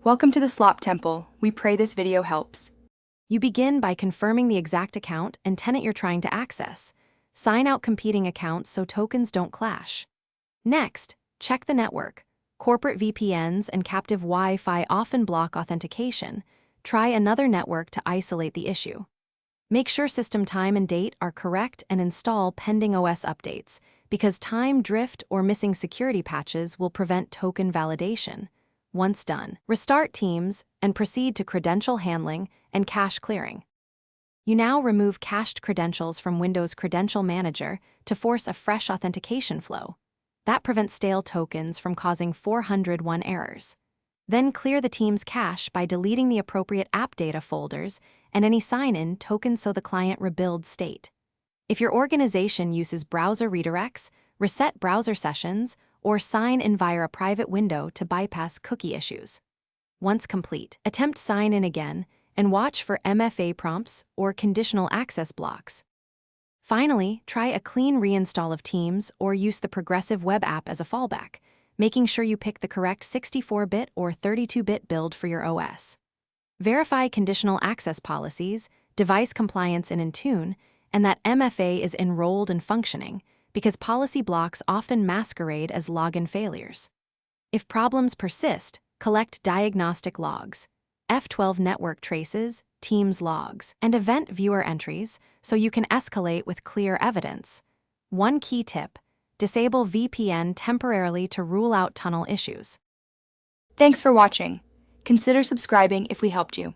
Welcome to the Slop Temple. We pray this video helps. You begin by confirming the exact account and tenant you're trying to access. Sign out competing accounts so tokens don't clash. Next, check the network. Corporate VPNs and captive Wi-Fi often block authentication. Try another network to isolate the issue. Make sure system time and date are correct and install pending OS updates, because time drift or missing security patches will prevent token validation. Once done, restart Teams and proceed to credential handling and cache clearing. You now remove cached credentials from Windows Credential Manager to force a fresh authentication flow. That prevents stale tokens from causing 401 errors. Then clear the Teams cache by deleting the appropriate app data folders and any sign-in tokens so the client rebuilds state. If your organization uses browser redirects, reset browser sessions, or sign in via a private window to bypass cookie issues. Once complete, attempt sign in again and watch for MFA prompts or conditional access blocks. Finally, try a clean reinstall of Teams or use the Progressive Web app as a fallback, making sure you pick the correct 64-bit or 32-bit build for your OS. Verify conditional access policies, device compliance in Intune, and that MFA is enrolled and functioning, because policy blocks often masquerade as login failures. If problems persist, collect diagnostic logs, F12 network traces, Teams logs, and event viewer entries so you can escalate with clear evidence. One key tip: disable VPN temporarily to rule out tunnel issues. Thanks for watching. Consider subscribing if we helped you.